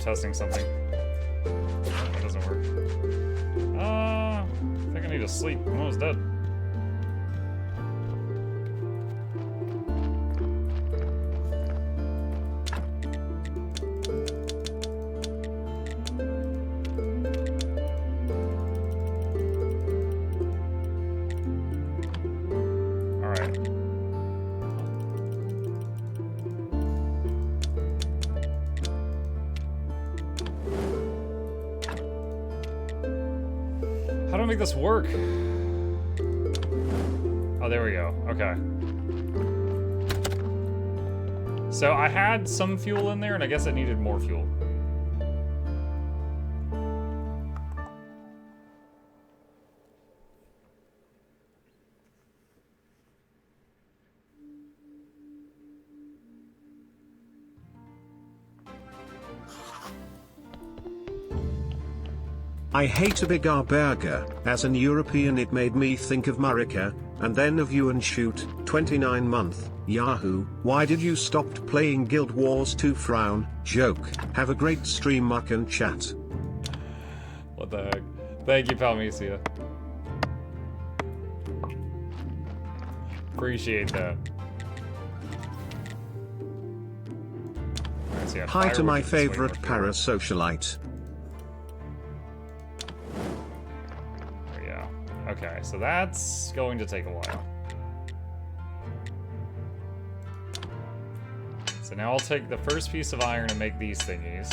testing something. That doesn't work. I think I need to sleep. I'm almost dead. Make this work. Oh, there we go. Okay. So I had some fuel in there, and I guess it needed more fuel. I hate a bigger burger. As an European it made me think of Marika, and then of you and shoot, 29 month, Yahoo, why did you stop playing Guild Wars 2 frown, joke, have a great stream muck and chat. What the heck? Thank you, Palmesia. Appreciate that. Hi to my favorite parasocialite. Okay, so that's going to take a while. So now I'll take the first piece of iron and make these thingies.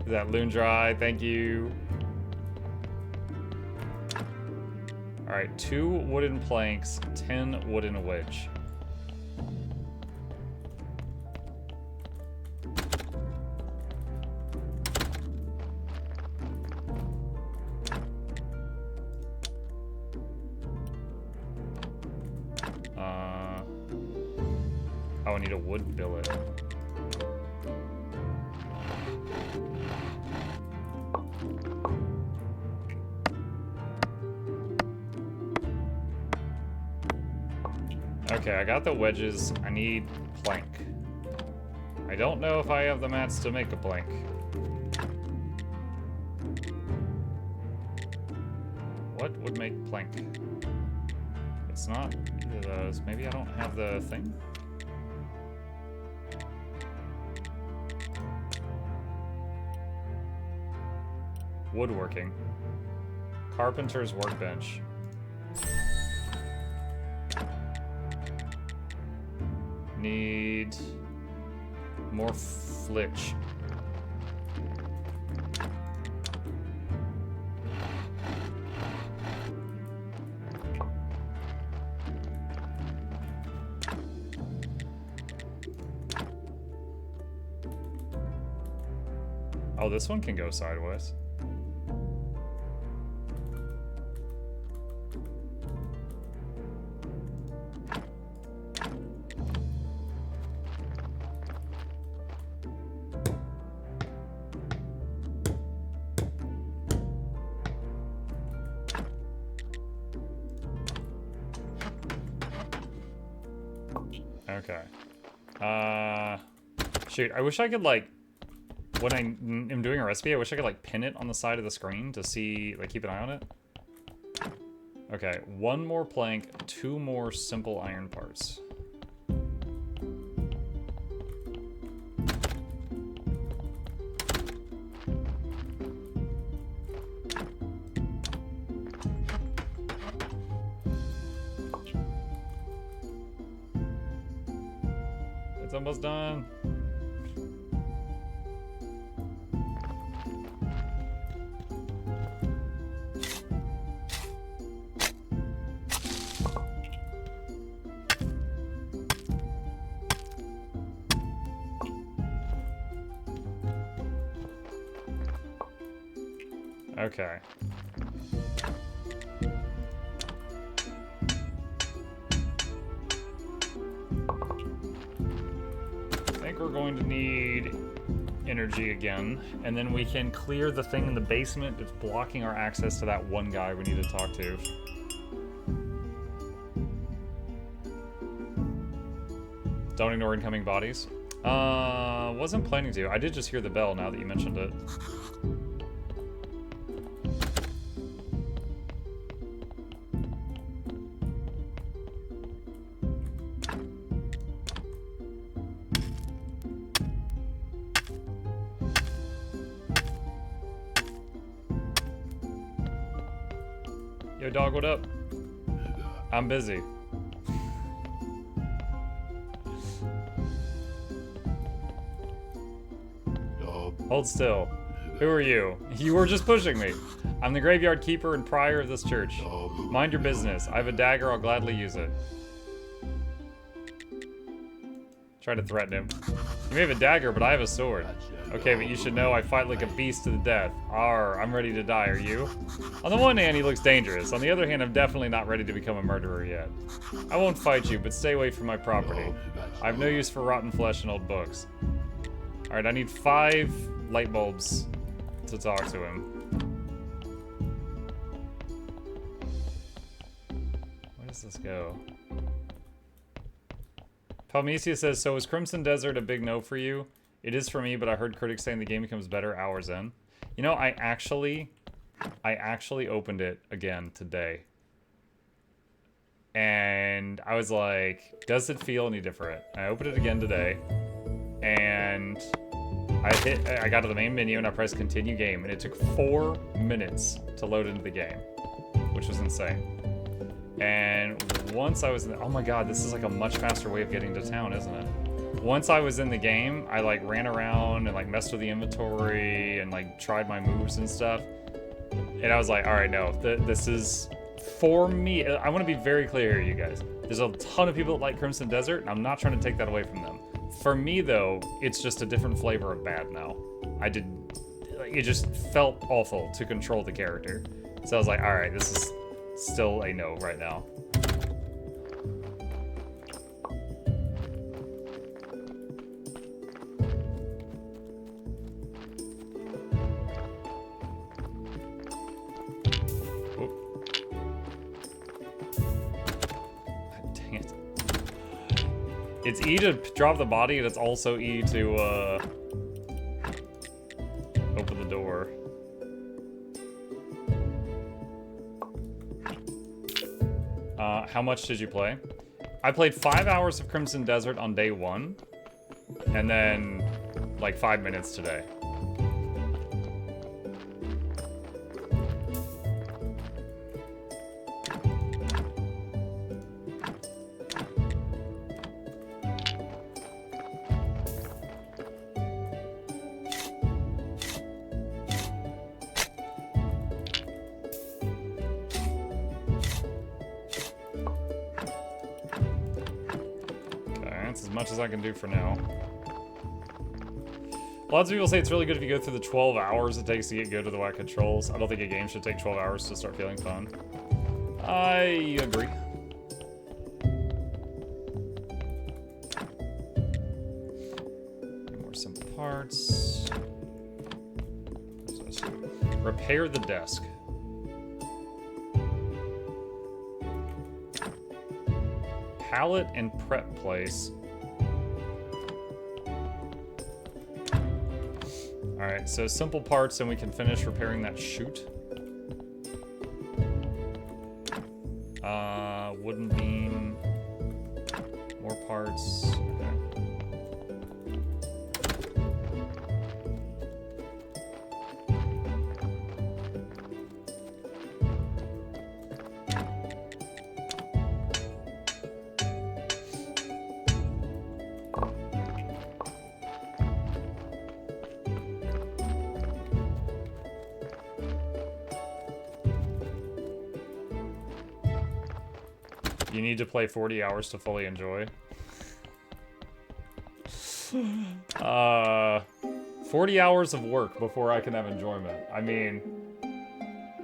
Is that loon dry? Thank you. Alright, 2 wooden planks, 10 wooden wedge. Oh, I need a wood billet. Okay, I got the wedges. I need plank. I don't know if I have the mats to make a plank. What would make plank? It's not either of those. Maybe I don't have the thing? Woodworking. Carpenter's workbench. Need more flitch. Oh, this one can go sideways. Okay. Shoot, I wish I could, like, when I am doing a recipe, I wish I could, like, pin it on the side of the screen to see, like, keep an eye on it. Okay, 1 more plank, 2 more simple iron parts. It's almost done. Okay. I think we're going to need energy again, and then we can clear the thing in the basement that's blocking our access to that one guy we need to talk to. Don't ignore incoming bodies. Wasn't planning to. I did just hear the bell now that you mentioned it. Yo, dog, what up? I'm busy. Hold still. Who are you? You were just pushing me. I'm the graveyard keeper and prior of this church. Mind your business. I have a dagger, I'll gladly use it. Try to threaten him. You may have a dagger, but I have a sword. Okay, but you should know I fight like a beast to the death. Arr, I'm ready to die, are you? On the one hand, he looks dangerous. On the other hand, I'm definitely not ready to become a murderer yet. I won't fight you, but stay away from my property. I have no use for rotten flesh and old books. Alright, I need 5 light bulbs to talk to him. Where does this go? Palmesia says, so is Crimson Desert a big no for you? It is for me, but I heard critics saying the game becomes better hours in. You know, I actually opened it again today. And I was like, does it feel any different? I opened it again today. And I got to the main menu and I pressed continue game. And it took 4 minutes to load into the game, which was insane. And once I was in, oh my god, this is like a much faster way of getting to town, isn't it? Once I was in the game, I like ran around and like messed with the inventory and like tried my moves and stuff. And I was like, all right, no, this is for me. I want to be very clear here, you guys. There's a ton of people that like Crimson Desert, and I'm not trying to take that away from them. For me, though, it's just a different flavor of bad now. It just felt awful to control the character. So I was like, all right, this is still a no right now. It's E to drop the body, and it's also E to, open the door. How much did you play? I played 5 hours of Crimson Desert on day 1, and then, like, 5 minutes today. As I can do for now. Lots of people say it's really good if you go through the 12 hours it takes to get good with the whack controls. I don't think a game should take 12 hours to start feeling fun. I agree. More simple parts. What's this? Repair the desk. Pallet and prep place. Alright, so simple parts and we can finish repairing that chute. Wooden beam. More parts. Okay. You need to play 40 hours to fully enjoy. 40 hours of work before I can have enjoyment. I mean,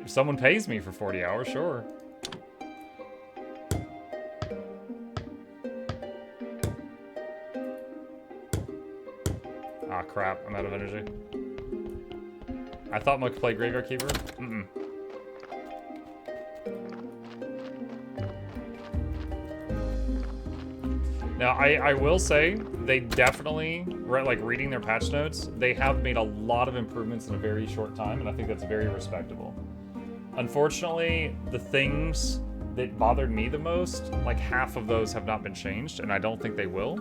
if someone pays me for 40 hours, sure. Ah, crap. I'm out of energy. I thought Mukluk played Graveyard Keeper. Mm-mm. Now, I will say, they definitely, like reading their patch notes, they have made a lot of improvements in a very short time, and I think that's very respectable. Unfortunately, the things that bothered me the most, like half of those have not been changed, and I don't think they will.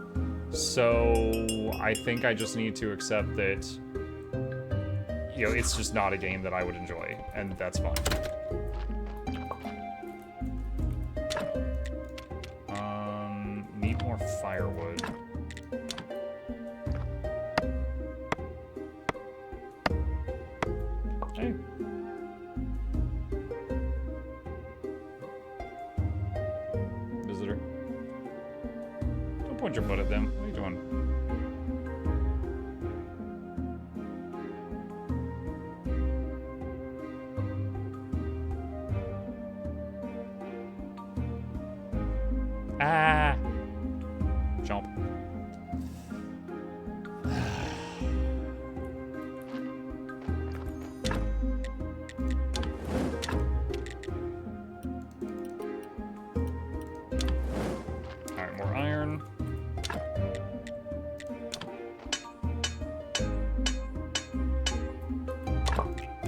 So I think I just need to accept that, you know, it's just not a game that I would enjoy, and that's fine. Need more firewood. Hey. Visitor. Don't point your butt at them. What are you doing? Ah! Jump. Alright, more iron.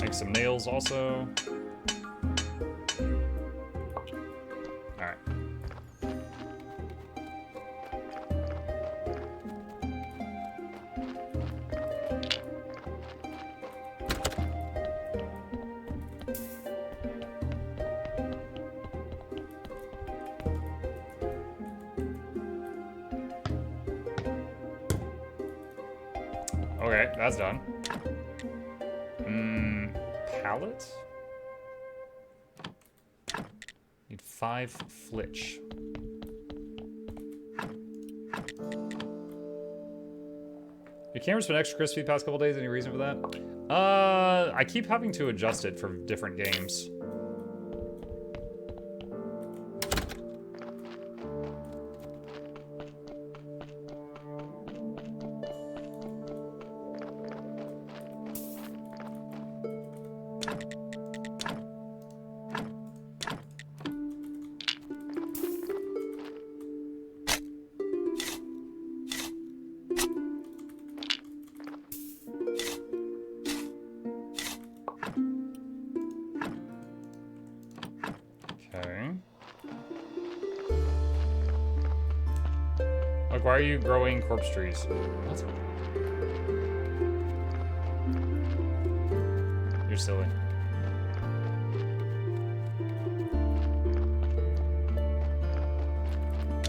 Make some nails also. Alright. Okay, that's done. Pallet? Need 5 flitch. Your camera's been extra crispy the past couple days. Any reason for that? I keep having to adjust it for different games. Like, why are you growing corpse trees? What? You're silly.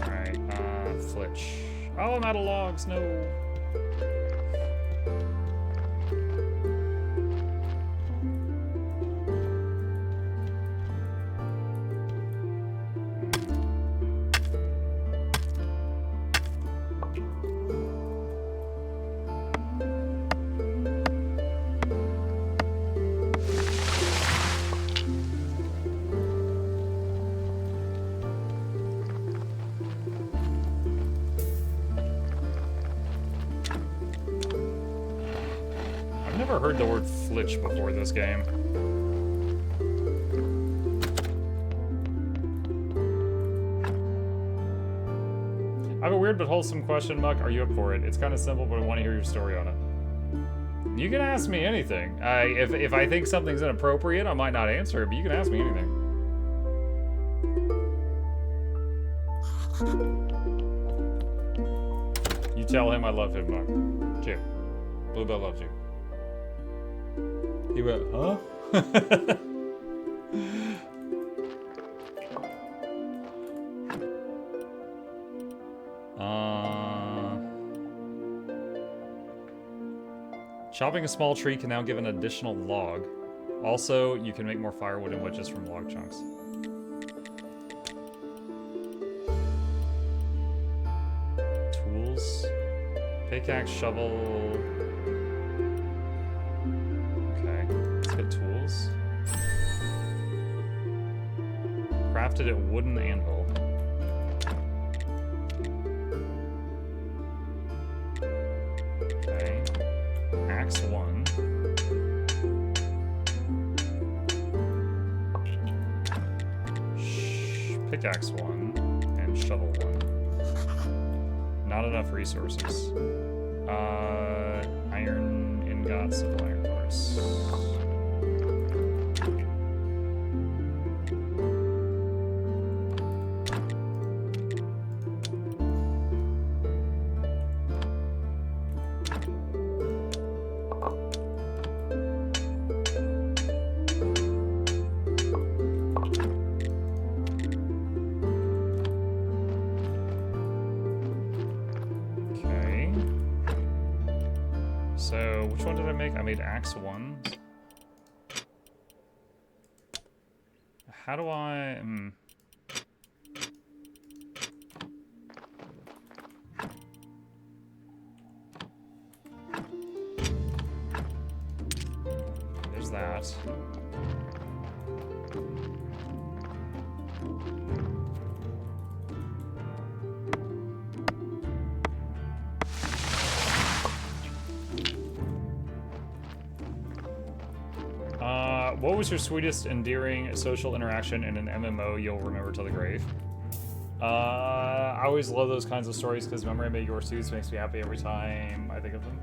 Alright, flitch. Oh, I'm out of logs, no. I've never heard the word flitch before this game. I have a weird but wholesome question, Muck. Are you up for it? It's kind of simple, but I want to hear your story on it. You can ask me anything. If I think something's inappropriate, I might not answer it, but you can ask me anything. You tell him I love him, Muck. Jim. Bluebell loves you. He went, huh? Chopping a small tree can now give an additional log. Also, you can make more firewood and wedges from log chunks. Tools. Pickaxe, shovel. Okay, let's get tools. Crafted at wooden anvil. Okay. Axe 1. Pickaxe 1. And shovel 1. Not enough resources. Iron ingots, simple iron parts. So, which one did I make? I made axe 1. How do I... There's that. What was your sweetest, endearing social interaction in an MMO you'll remember till the grave? I always love those kinds of stories because memory made yours too makes me happy every time I think of them.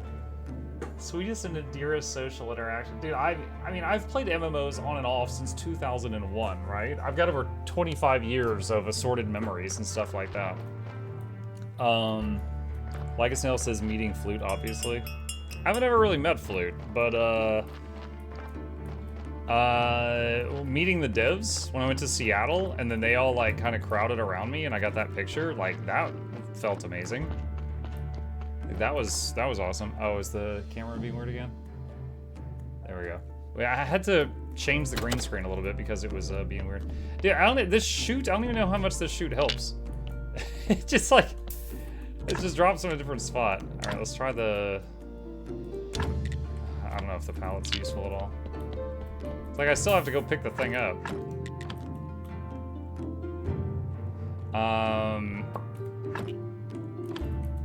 Sweetest and dearest social interaction. Dude, I mean, I've played MMOs on and off since 2001, right? I've got over 25 years of assorted memories and stuff like that. Like a Snail says, meeting Flute, obviously. I haven't ever really met Flute, but, meeting the devs when I went to Seattle, and then they all, like, kind of crowded around me, and I got that picture, like, that felt amazing. Like, that was awesome. Oh, is the camera being weird again? There we go. Wait, I had to change the green screen a little bit because it was being weird. Dude, I don't even know how much this shoot helps. It just, like, it just drops in a different spot. All right, let's try the... I don't know if the palette's useful at all. It's like I still have to go pick the thing up.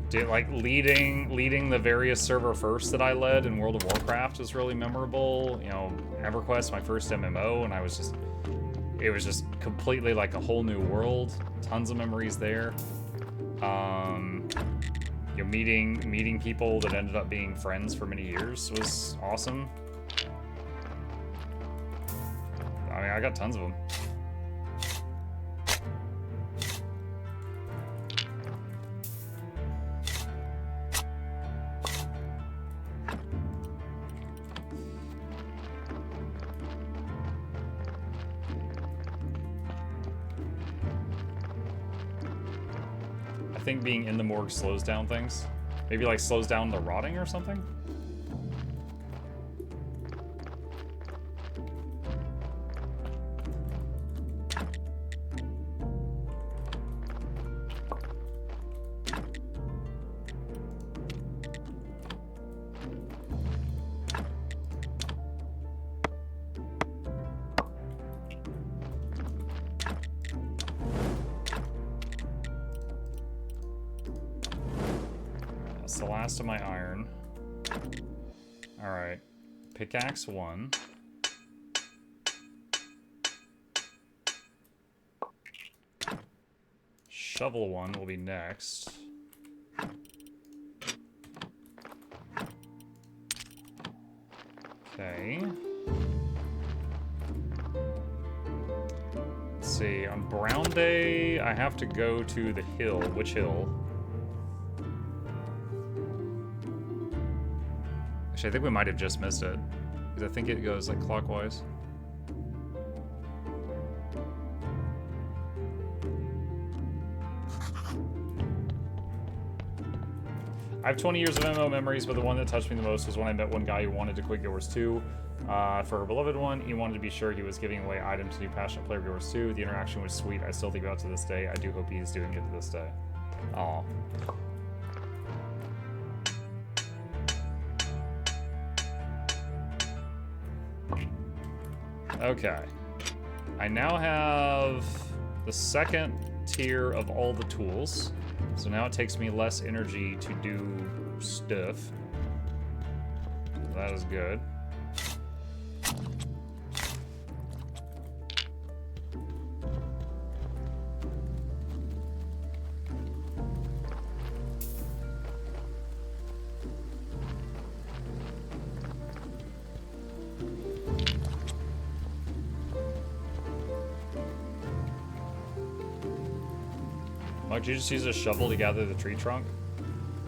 Dude, like leading the various server firsts that I led in World of Warcraft was really memorable. You know, EverQuest, my first MMO, and it was just completely like a whole new world. Tons of memories there. You know, meeting people that ended up being friends for many years was awesome. I mean, I got tons of them. I think being in the morgue slows down things. Maybe like slows down the rotting or something? The last of my iron. Alright. Pickaxe 1. Shovel 1 will be next. Okay. Let's see. On Brown Day, I have to go to the hill. Which hill? Actually, I think we might have just missed it, because I think it goes like clockwise. I have 20 years of MMO memories, but the one that touched me the most was when I met one guy who wanted to quit Guild Wars 2 for her beloved one. He wanted to be sure he was giving away items to new passionate player of Guild Wars 2. The interaction was sweet. I still think about it to this day. I do hope he's doing it to this day. Aw. Okay. I now have the second tier of all the tools. So now it takes me less energy to do stuff. That is good. did you just use a shovel to gather the tree trunk?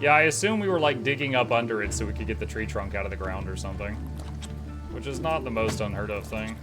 Yeah, I assume we were like digging up under it so we could get the tree trunk out of the ground or something. Which is not the most unheard of thing.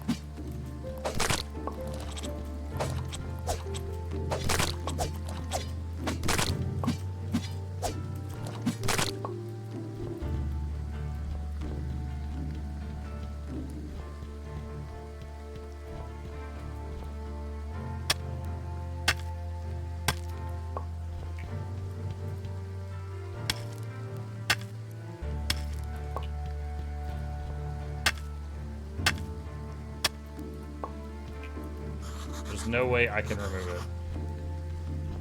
There's no way I can remove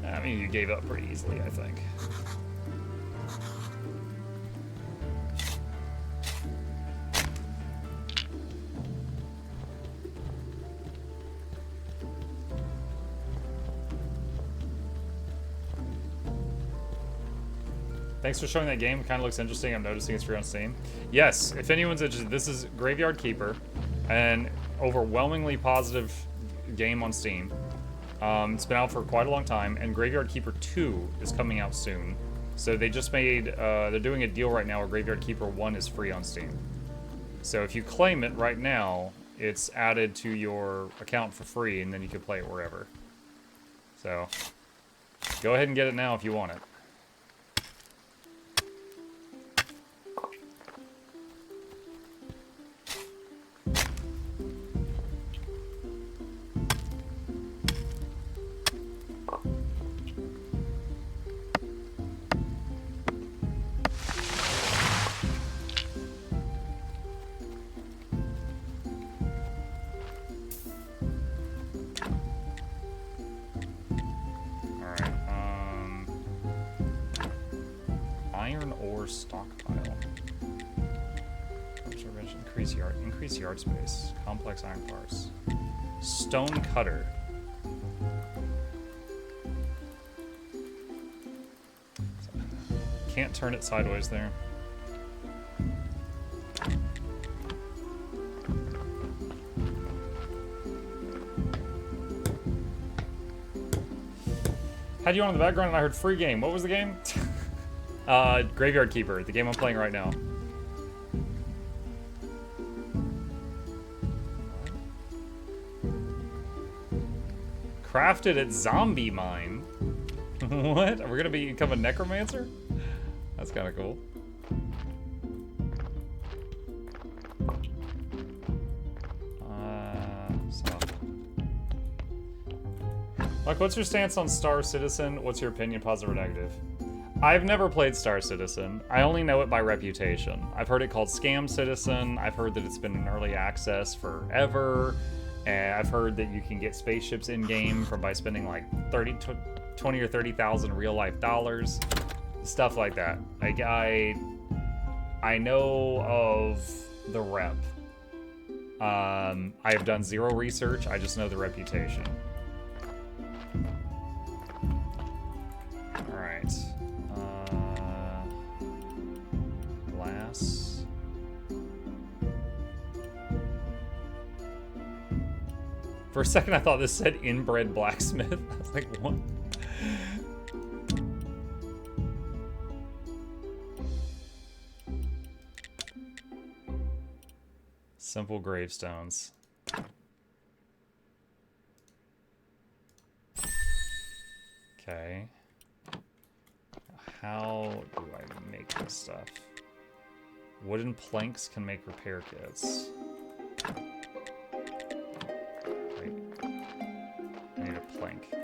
it. I mean, you gave up pretty easily, I think. Thanks for showing that game. Kind of looks interesting. I'm noticing it's free on Steam. Yes, if anyone's interested, this is Graveyard Keeper, an overwhelmingly positive game on Steam. It's been out for quite a long time, and Graveyard Keeper 2 is coming out soon. So they just made, they're doing a deal right now where Graveyard Keeper 1 is free on Steam. So if you claim it right now, it's added to your account for free, and then you can play it wherever. So go ahead and get it now if you want it. Iron ore stockpile. Increase yard space. Complex iron parts. Stone cutter. Can't turn it sideways there. Had you on in the background and I heard free game. What was the game? Graveyard Keeper, the game I'm playing right now. Crafted at Zombie Mine. What? Are we gonna become a necromancer? That's kind of cool. Like, what's your stance on Star Citizen? What's your opinion, positive or negative? I've never played Star Citizen. I only know it by reputation. I've heard it called Scam Citizen. I've heard that it's been in early access forever. And I've heard that you can get spaceships in-game by spending like 20 or 30,000 real-life dollars. Stuff like that. Like, I know of the rep. I have done zero research. I just know the reputation. Alright. Glass. For a second, I thought this said inbred blacksmith. I was like, what? Simple gravestones. Okay. How do I make this stuff? Wooden planks can make repair kits. Wait. I need a plank.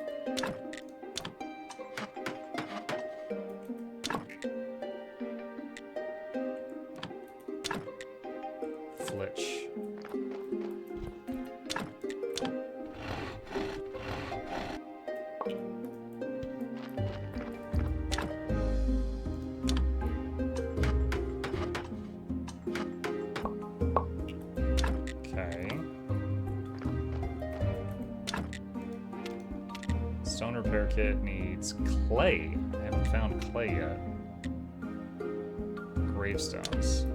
Flitch. Stone repair kit needs clay. I haven't found clay yet. Gravestones.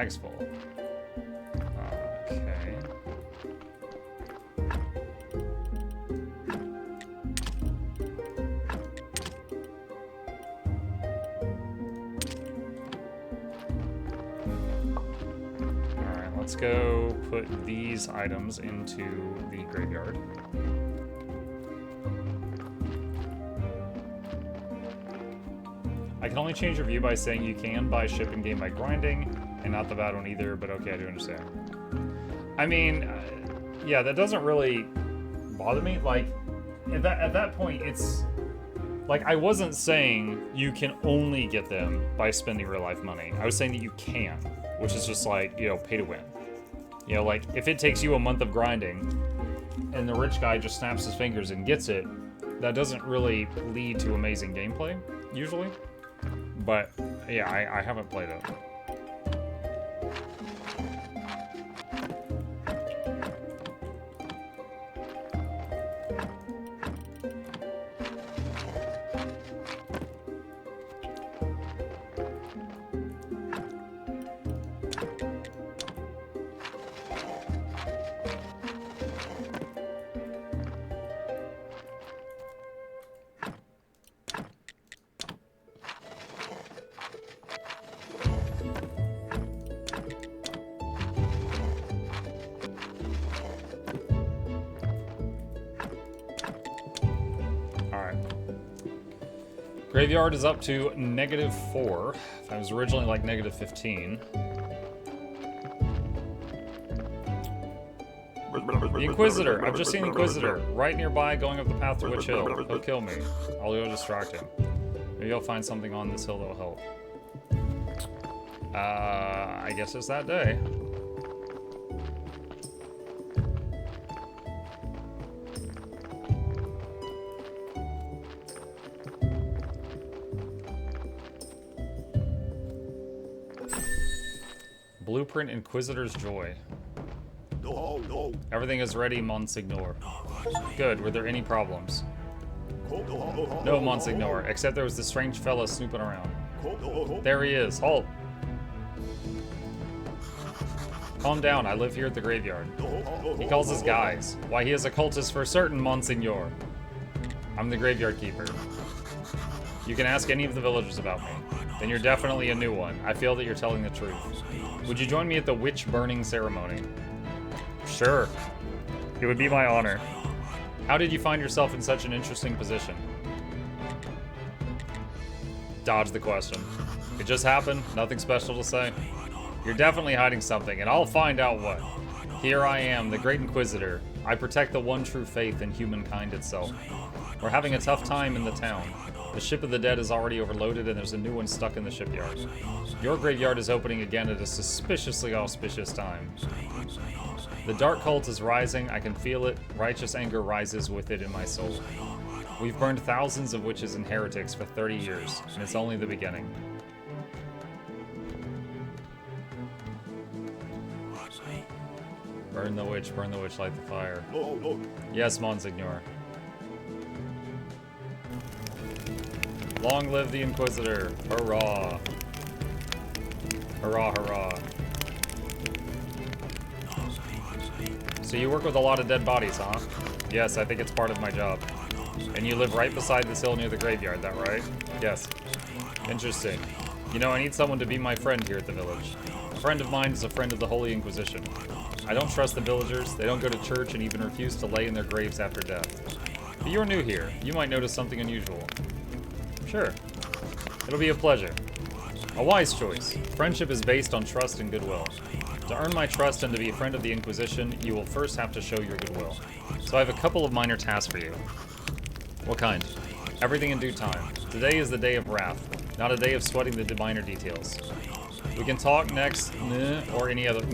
bag's full. Okay. Alright, let's go put these items into the graveyard. I can only change your view by saying you can buy ship in game by grinding, and not the bad one either, but okay, I do understand. I mean, yeah, that doesn't really bother me. Like, at that point, it's... Like, I wasn't saying you can only get them by spending real life money. I was saying that you can, which is just like, you know, pay to win. You know, like, if it takes you a month of grinding, and the rich guy just snaps his fingers and gets it, that doesn't really lead to amazing gameplay, usually. But, yeah, I haven't played it. Graveyard is up to -4. I was originally like -15. The Inquisitor. I've just seen the Inquisitor. Right nearby, going up the path to Witch Hill. He'll kill me. I'll go distract him. Maybe I'll find something on this hill that'll help. I guess it's that day. Blueprint Inquisitor's Joy. No. Everything is ready, Monsignor. Good. Were there any problems? No, Monsignor, except there was this strange fella snooping around. There he is. Halt. Calm down. I live here at the graveyard. He calls us guys. Why, he is a cultist for certain, Monsignor. I'm the graveyard keeper. You can ask any of the villagers about me. Then you're definitely a new one. I feel that you're telling the truth. Would you join me at the witch burning ceremony? Sure. It would be my honor. How did you find yourself in such an interesting position? Dodge the question. It just happened. Nothing special to say. You're definitely hiding something, and I'll find out what. Here I am, the Great Inquisitor. I protect the one true faith in humankind itself. We're having a tough time in the town. The ship of the dead is already overloaded, and there's a new one stuck in the shipyard. Your graveyard is opening again at a suspiciously auspicious time. The dark cult is rising. I can feel it. Righteous anger rises with it in my soul. We've burned thousands of witches and heretics for 30 years, and it's only the beginning. Burn the witch, light the fire. Yes, Monsignor. Long live the Inquisitor! Hurrah! Hurrah, hurrah. So you work with a lot of dead bodies, huh? Yes, I think it's part of my job. And you live right beside this hill near the graveyard, that right? Yes. Interesting. You know, I need someone to be my friend here at the village. A friend of mine is a friend of the Holy Inquisition. I don't trust the villagers. They don't go to church and even refuse to lay in their graves after death. But you're new here. You might notice something unusual. Sure. It'll be a pleasure. A wise choice. Friendship is based on trust and goodwill. To earn my trust and to be a friend of the Inquisition, you will first have to show your goodwill. So I have a couple of minor tasks for you. What kind? Everything in due time. Today is the day of wrath, not a day of sweating the minor details. We can talk next, or any other,